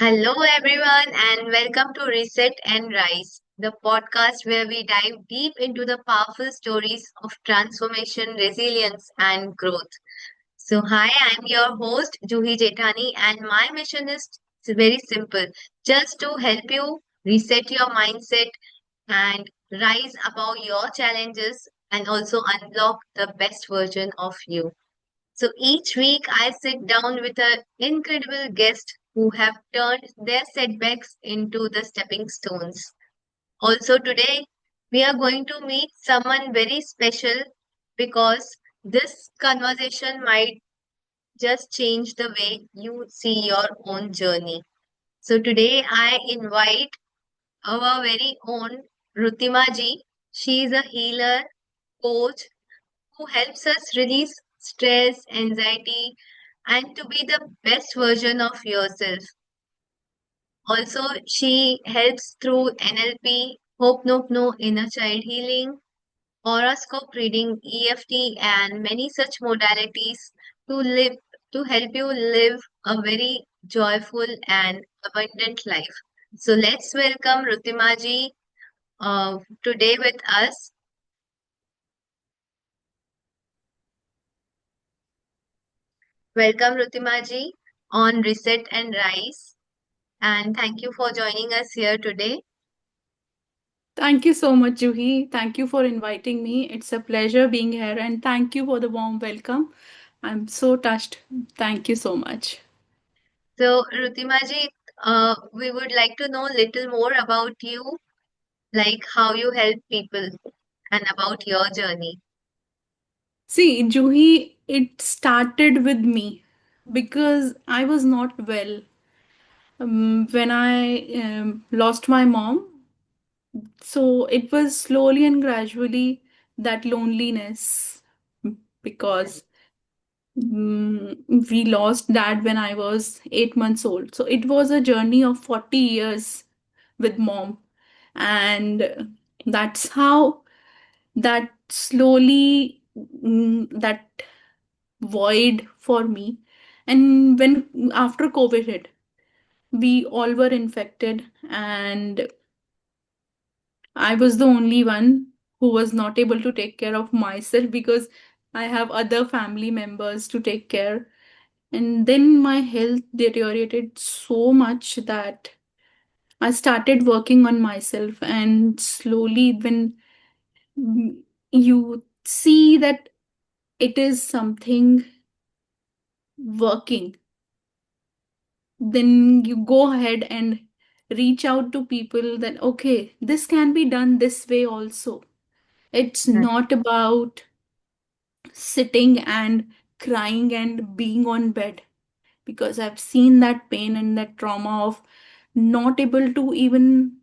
Hello, everyone, and welcome to Reset and Rise, the podcast where we dive deep into the powerful stories of transformation, resilience, and growth. So, hi, I'm your host, Juhi Jethani, and my mission is very simple just to help you reset your mindset and rise above your challenges and also unlock the best version of you. So each week I sit down with an incredible guest who have turned their setbacks into the stepping stones. Also today we are going to meet someone very special because this conversation might just change the way you see your own journey. So today I invite our very own Rutima ji. She is a healer, coach who helps us release stress, anxiety, and to be the best version of yourself. Also, she helps through NLP, Hope Nope No Inner Child Healing, horoscope reading, EFT, and many such modalities to live to help you live a very joyful and abundant life. So let's welcome Rutimaji today with us. Welcome Rutimaji on Reset and Rise. And thank you for joining us here today. Thank you so much, Juhi. Thank you for inviting me. It's a pleasure being here, and thank you for the warm welcome. I'm so touched. Thank you so much. So, Rutimaji, we would like to know a little more about you, like how you help people and about your journey. See, Juhi, it started with me because I was not well. When I lost my mom, so it was slowly and gradually that loneliness because we lost dad when I was 8 months old. So it was a journey of 40 years with mom. And that's how that slowly, that void for me. And when after COVID hit, we all were infected, and I was the only one who was not able to take care of myself because I have other family members to take care. And then my health deteriorated so much that I started working on myself. And slowly, when you see that it is something working, then you go ahead and reach out to people that, okay, this can be done this way also. It's Right. not about sitting and crying and being on bed, because I've seen that pain and that trauma of not able to even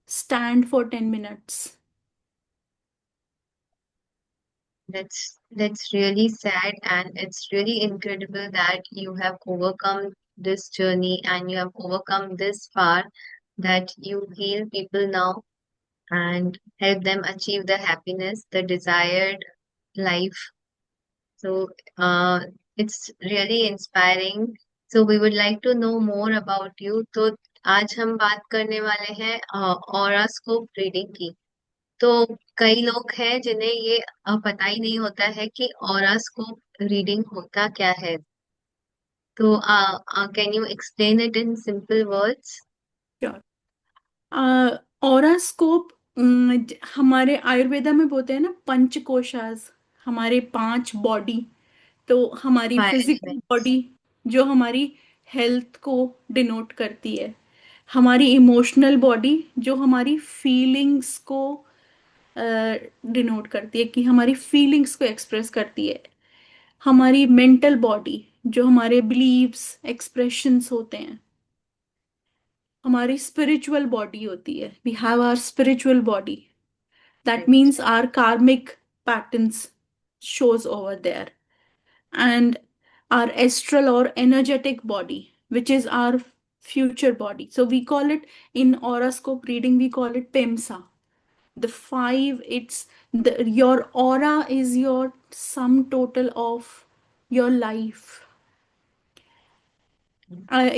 stand for 10 minutes. That's really sad, and it's really incredible that you have overcome this journey and you have overcome this far that you heal people now and help them achieve the happiness, the desired life. So it's really inspiring. So we would like to know more about you. तो आज हम बात करने वाले हैं ऑरास्कोप reading की। तो कई लोग हैं जिन्हें ये पता ही नहीं होता है कि ऑरास्कोप रीडिंग होता क्या है। तो can you explain it in simple words? Sure. Aura scope हमारे आयुर्वेदा में बोलते हैं ना, पंचकोशास, हमारे पांच बॉडी। तो हमारी फाइव फिजिकल मिनट्स। बॉडी जो हमारी हेल्थ को डिनोट करती है, हमारी इमोशनल बॉडी जो हमारी फीलिंग्स को डिनोट करती है, कि हमारी फीलिंग्स को एक्सप्रेस करती है, हमारी मेंटल बॉडी जो हमारे बिलीव्स एक्सप्रेशंस होते हैं, हमारी स्पिरिचुअल बॉडी होती है, we have our spiritual body, that means our karmic patterns shows over there, and our astral or energetic body, which is our future body. So we call it, in horoscope reading we call it PEMSA. The five, it's your aura is your sum total of your life.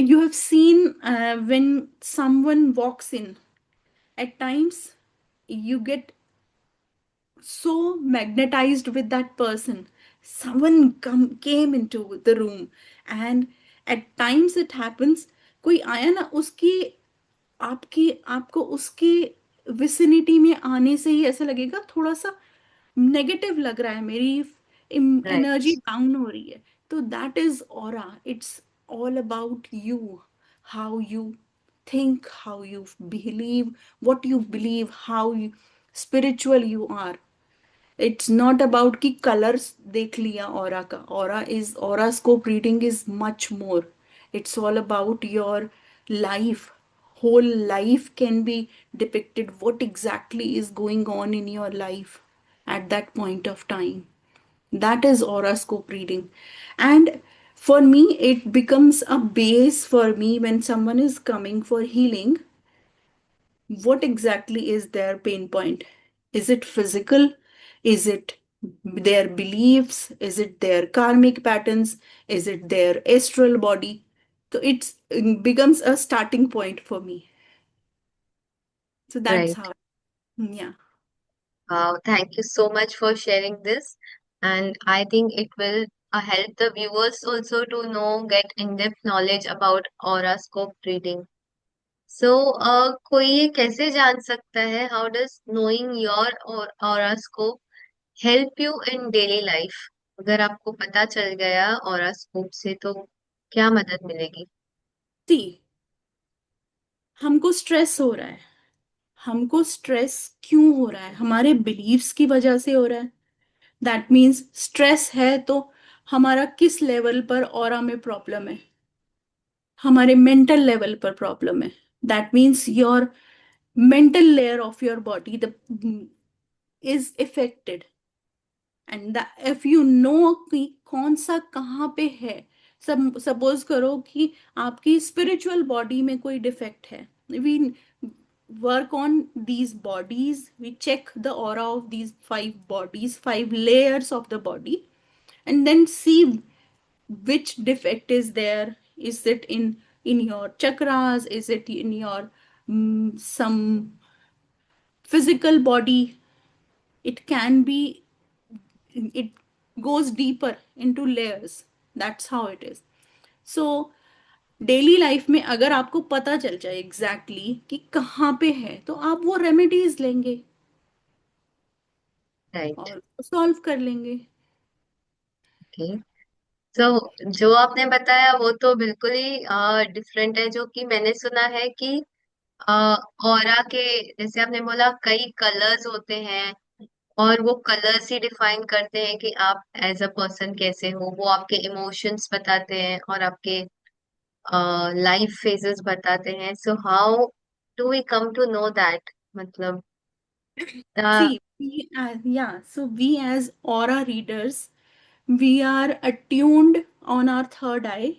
You have seen when someone walks in, at times you get so magnetized with that person. Someone came into the room, and at times it happens, कोई आया ना, उसकी आपकी आपको उसके vicinity में आने से ही ऐसा लगेगा थोड़ा सा नेगेटिव लग रहा है, मेरी Right, एनर्जी डाउन हो रही है. तो that is aura. It's all about you, how you think, how you believe, what you believe, how spiritual you are. It's not about कि colors देख लिया aura का. Horoscope reading is much more. It's all about your life. Whole life can be depicted, what exactly is going on in your life at that point of time. That is horoscope reading. And for me, it becomes a base for me when someone is coming for healing. What exactly is their pain point? Is it physical? Is it their beliefs? Is it their karmic patterns? Is it their astral body? So it becomes a starting point for me. So that's right. how, yeah. Thank you so much for sharing this. And I think it will help the viewers also to know, get in-depth knowledge about horoscope reading. So, कोई ये कैसे जान सकता है, how does knowing your or horoscope help you in daily life? अगर आपको पता चल गया horoscope से तो क्या मदद मिलेगी? See, हमको स्ट्रेस हो रहा है. हमको स्ट्रेस क्यों हो रहा है? हमारे बिलीव्स की वजह से हो रहा है. दैट मीन्स स्ट्रेस है तो हमारा किस लेवल पर ऑरा में प्रॉब्लम है? हमारे मेंटल लेवल पर प्रॉब्लम है. That means your mental layer of your body the is affected. And if you know कि कौन सा कहाँ पे है. सब सपोज करो कि आपकी स्पिरिचुअल बॉडी में कोई डिफेक्ट है. We work on these bodies, we check the aura of these 5 bodies, 5 layers of the body, and then see which defect is there. Is it in your chakras? Is it in your some physical body? It can be, it goes deeper into layers. That's how it is. So daily life में अगर आपको पता चल जाए exactly exactly कि कहाँ पे है, तो आप वो रेमेडीज लेंगे Right. और सॉल्व कर लेंगे. Okay. तो जो आपने बताया वो तो बिल्कुल ही डिफरेंट है, जो कि मैंने सुना है कि ऑरा के, जैसे आपने बोला, कई कलर्स होते हैं और वो कलर्स ही डिफाइन करते हैं कि आप एज अ पर्सन कैसे हो. वो आपके इमोशंस बताते हैं और आपके लाइफ फेजेस बताते हैं. So how do we come to know that, मतलब See, we as aura readers, we are attuned on our third eye.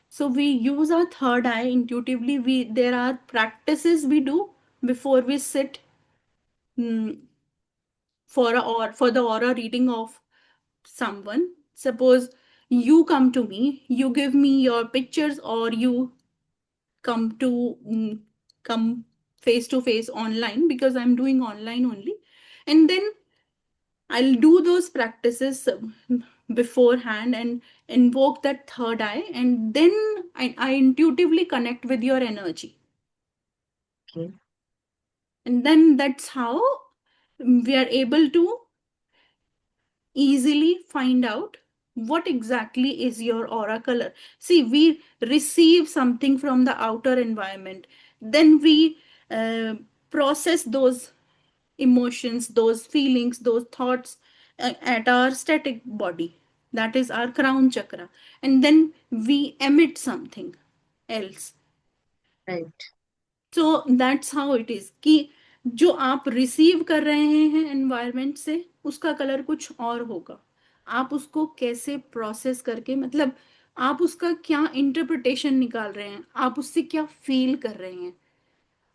So we use our third eye intuitively. There are practices we do before we sit, mm, for the aura reading of someone. Suppose you come to me, you give me your pictures, or you come to come face to face online, because I'm doing online only, and then I'll do those practices beforehand and invoke that third eye, and then I intuitively connect with your energy. okay, And then that's how we are able to easily find out what exactly is your aura color. See, we receive something from the outer environment, then we uh, process those emotions, those feelings, those thoughts at our static body. That is our crown chakra. And then we emit something else. right, so that's how it is कि जो आप receive कर रहे हैं environment से, उसका colour कुछ और होगा. आप उसको कैसे प्रोसेस करके, मतलब आप उसका क्या इंटरप्रिटेशन निकाल रहे हैं, आप उससे क्या फील कर रहे हैं,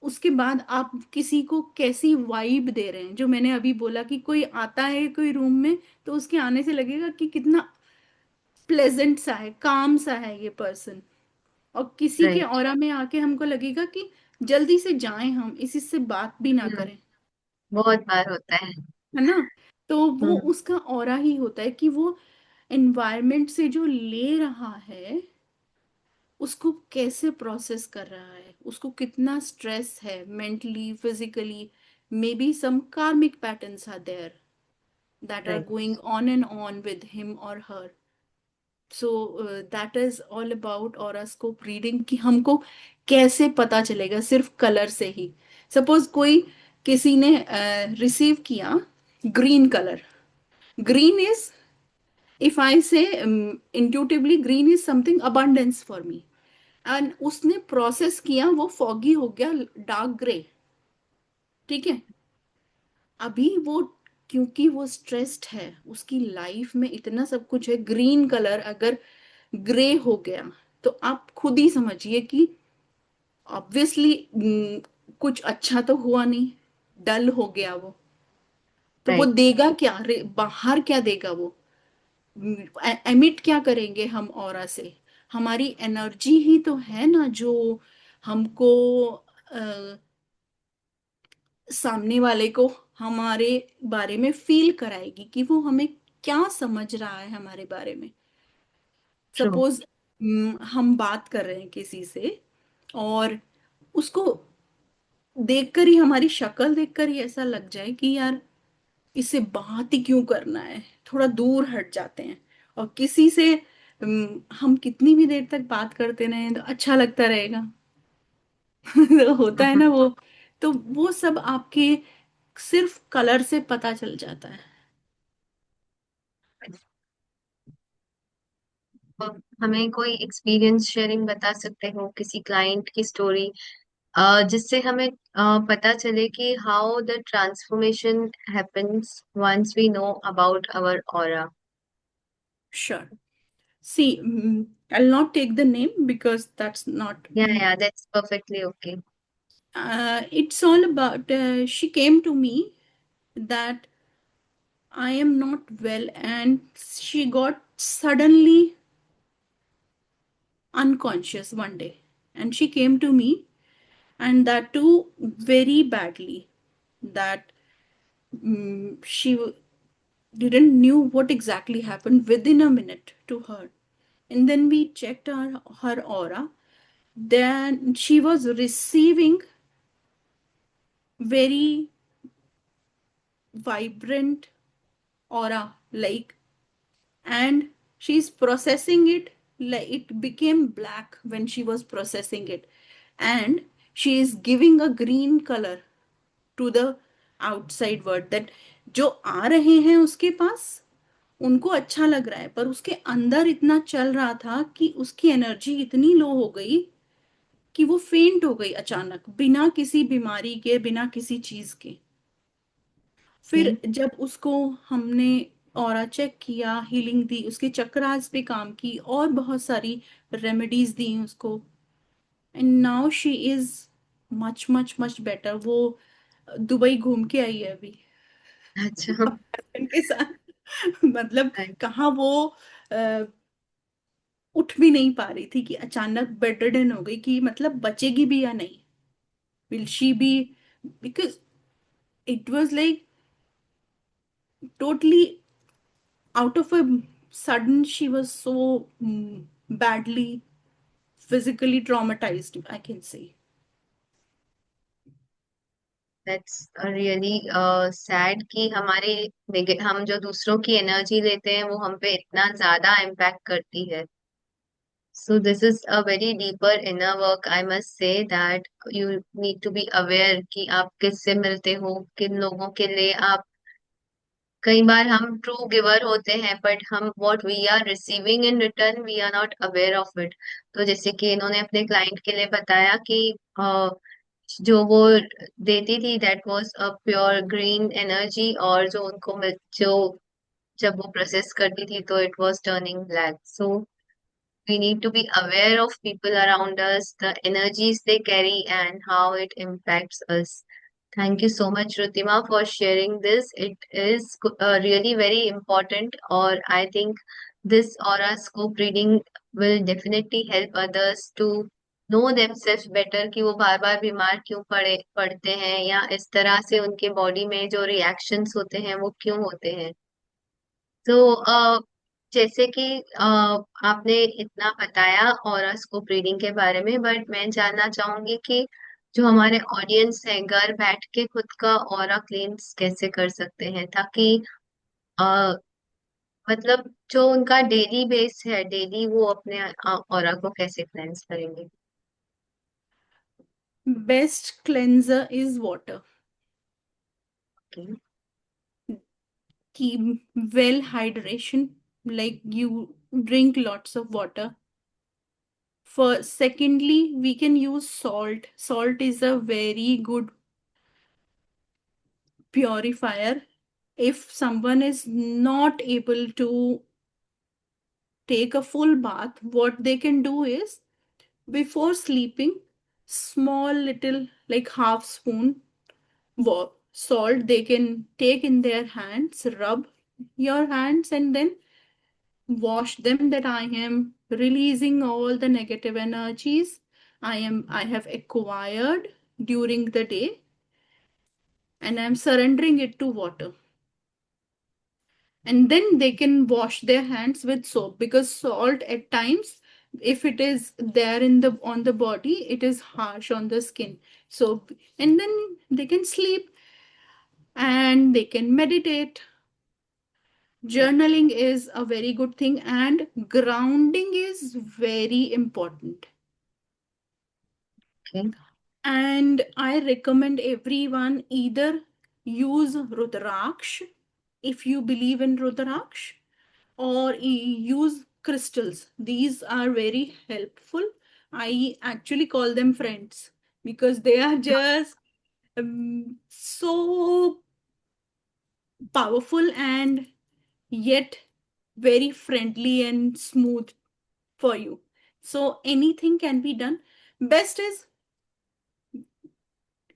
उसके बाद आप किसी को कैसी वाइब दे रहे हैं. जो मैंने अभी बोला कि कोई आता है कोई रूम में, तो उसके आने से लगेगा कि कितना प्लेजेंट सा है, काम सा है ये पर्सन. और किसी के राइट। ऑरा में आके हमको लगेगा कि जल्दी से जाएं, हम इसी से बात भी ना हम्म। करें। बहुत बार होता है। है ना? तो वो हम्म। उसका ऑरा ही होता है कि वो एनवायरनमेंट से जो ले रहा है उसको कैसे प्रोसेस कर रहा है, उसको कितना स्ट्रेस है mentally, physically, may be some karmic patterns are there that are right. going on and on with him or her. So that is all about aura scope reading, कि हमको कैसे पता चलेगा सिर्फ कलर से ही। सपोज कोई किसी ने रिसीव किया green colour, green is, if I say intuitively green is something abundance for me, and उसने प्रोसेस किया, वो फॉगी हो गया, डार्क ग्रे, ठीक है। अभी वो, क्योंकि वो स्ट्रेस्ड है, उसकी लाइफ में इतना सब कुछ है, ग्रीन कलर अगर ग्रे हो गया तो आप खुद ही समझिए कि ऑब्वियसली कुछ अच्छा तो हुआ नहीं, डल हो गया वो। तो वो राइट। देगा क्या, बाहर क्या देगा वो, एमिट क्या करेंगे हम ऑरा से? हमारी एनर्जी ही तो है ना जो हमको सामने वाले को हमारे बारे में फील कराएगी कि वो हमें क्या समझ रहा है हमारे बारे में। ट्रू। सपोज हम बात कर रहे हैं किसी से, और उसको देखकर ही, हमारी शक्ल देखकर ही ऐसा लग जाए कि यार इससे बात ही क्यों करना है, थोड़ा दूर हट जाते हैं। और किसी से हम कितनी भी देर तक बात करते रहें तो अच्छा लगता रहेगा। तो होता है ना वो। तो वो सब आपके सिर्फ कलर से पता चल जाता है। तो हमें कोई एक्सपीरियंस शेयरिंग बता सकते हो, किसी क्लाइंट की स्टोरी, जिससे हमें पता चले कि how the transformation happens once we know about our aura. Sure. See, I'll not take the name because that's not, yeah that's perfectly okay. it's all about, she came to me that I am not well, and she got suddenly unconscious one day. And she came to me, and that too very badly. That she didn't knew what exactly happened within a minute to her. And then we checked her aura. Then she was receiving very vibrant aura, like, and she's processing it, like it became black when she was processing it, and she is giving a green color to the outside world, that जो आ रहे हैं उसके पास उनको अच्छा लग रहा है, पर उसके अंदर इतना चल रहा था कि उसकी एनर्जी इतनी लो हो गई कि वो फेंट हो गई अचानक, बिना किसी बीमारी के, बिना किसी चीज के। फिर जब उसको हमने ऑरा चेक किया, हीलिंग दी, उसके चक्रास पे काम की, और बहुत सारी रेमेडीज दी उसको, and now she is much much much better. वो दुबई घूम के आई है अभी अच्छा। अपने हस्बैंड के साथ। मतलब कहाँ वो अ, उठ भी नहीं पा रही थी कि अचानक बेड रिडन हो गई, कि मतलब बचेगी भी या नहीं, will she be, because it was like totally out of a sudden she was so badly physically traumatized, I can say. That's really sad कि हम जो दूसरों की एनर्जी लेते हैं वो हम पे इतना ज्यादा इम्पैक्ट करती है। So this is a very deeper inner work, I must say, that you need to be aware कि आप किससे मिलते हो, किन लोगों के लिए आप। कई बार हम ट्रू गिवर होते हैं बट हम what we are receiving in return we are not aware of it. तो जैसे कि इन्होंने अपने क्लाइंट के लिए बताया कि जो वो देती थी that was a pure green energy, और जो जब वो प्रोसेस करती थी तो it was turning black. So we need to be aware of people around us, the energies they carry, and how it impacts us. Thank you so much, Rutima, for sharing this. It is really very important, or I think This horoscope reading will definitely help others to know themselves better कि वो बार बार बीमार क्यों पड़ते हैं या इस तरह से उनके बॉडी में जो रिएक्शंस होते हैं वो क्यों होते हैं। तो जैसे कि आपने इतना बताया हॉरोस्कोप रीडिंग के बारे में, बट मैं जानना चाहूंगी कि जो हमारे ऑडियंस है घर बैठ के खुद का ऑरा क्लेंस कैसे कर सकते हैं, ताकि अ, मतलब जो उनका डेली बेस है, डेली वो अपने ऑरा को कैसे क्लेंस करेंगे। Best cleanser is water. Okay. Keep well hydration, like you drink lots of water. For secondly, we can use salt. Salt is a very good purifier. If someone is not able to take a full bath, what they can do is before sleeping, small little like half spoon salt they can take in their hands, rub your hands, and then wash them, that I am releasing all the negative energies I have acquired during the day, and I'm surrendering it to water. And then they can wash their hands with soap, because salt at times, if it is there in the on the body, it is harsh on the skin. So, and then they can sleep and they can meditate. Journaling is a very good thing, and grounding is very important. Okay. And I recommend everyone either use Rudraksh if you believe in Rudraksh, or use crystals. These are very helpful. I actually call them friends because they are just so powerful and yet very friendly and smooth for you. So anything can be done. Best is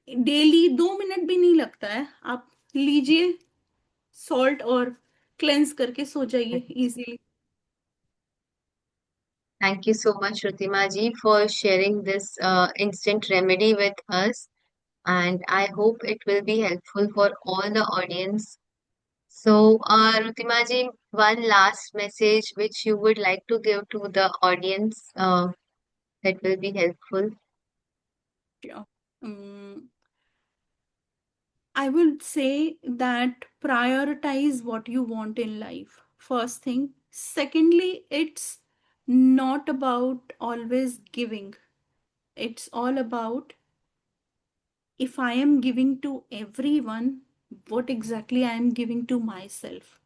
daily 2 minute भी नहीं लगता है, आप लीजिए salt और cleanse करके सो जाइए easily. Thank you so much, Rutima ji, for sharing this instant remedy with us. And I hope it will be helpful for all the audience. So, Rutima ji, one last message which you would like to give to the audience that will be helpful. Sure. I would say that prioritize what you want in life. First thing. Secondly, it's not about always giving. It's all about, if I am giving to everyone, what exactly I am giving to myself.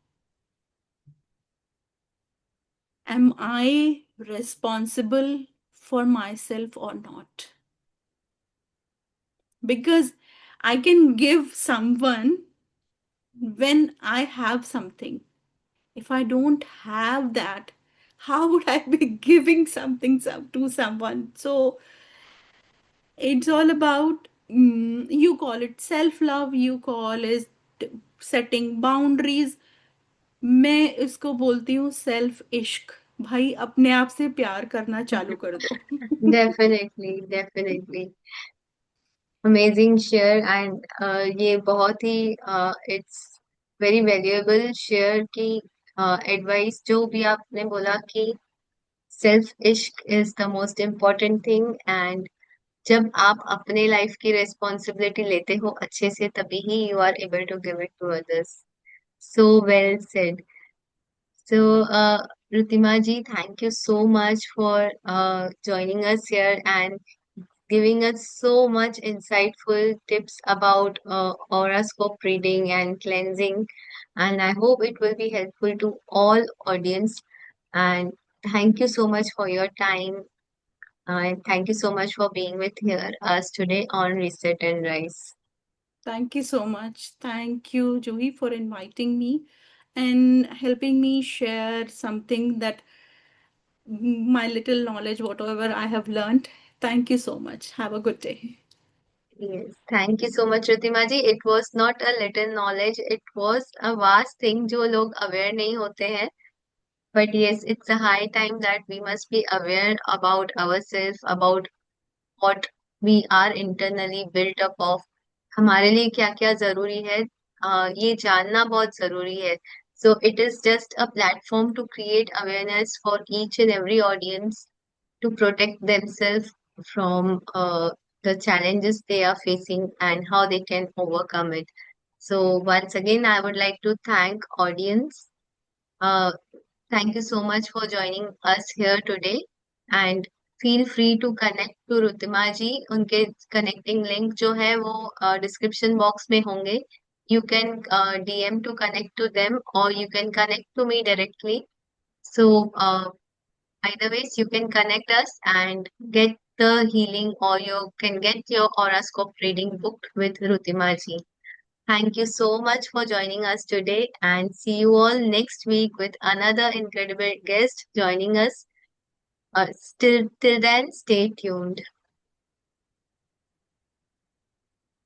Am I responsible for myself or not? Because I can give someone when I have something. If I don't have that, how would I be giving something to someone? So it's all about, you call it self love, you call it setting boundaries. मैं इसको बोलती हूँ self इश्क. भाई अपने आप से प्यार करना चालू कर दो. Definitely, definitely. Amazing share and ये बहुत ही it's very valuable share की advice जो भी आपने बोला कि सेल्फ इश्क is the most important thing. And जब आप अपने लाइफ की रिस्पॉन्सिबिलिटी लेते हो अच्छे से तभी ही you are able to give it to others. So well said. So Ritima ji, thank you so much for joining us here and giving us so much insightful tips about horoscope reading and cleansing. And I hope it will be helpful to all audience. And thank you so much for your time. And thank you so much for being with here us today on Reset and Rise. Thank you so much. Thank you, Joey, for inviting me and helping me share something that, my little knowledge, whatever I have learned. Thank you so much. Have a good day. Yes, thank you so much, Ritima ji. It was not a little knowledge, it was a vast thing जो लोग aware नहीं होते हैं. But yes, it's a high time that we must be aware about ourselves, about what we are internally built up of. हमारे लिए क्या क्या जरूरी है, ये जानना बहुत जरूरी है. So it is just a platform to create awareness for each and every audience to protect themselves from the challenges they are facing and how they can overcome it. So once again, I would like to thank audience. Uh, Thank you so much for joining us here today. And feel free to connect to रुतिमा जी. उनके connecting link जो है वो description box में होंगे. You can DM to connect to them or you can connect to me directly. So either ways, you can connect us and get the healing, or you can get your horoscope reading booked with Rutima ji. Thank you so much for joining us today and see you all next week with another incredible guest joining us. Till then, stay tuned.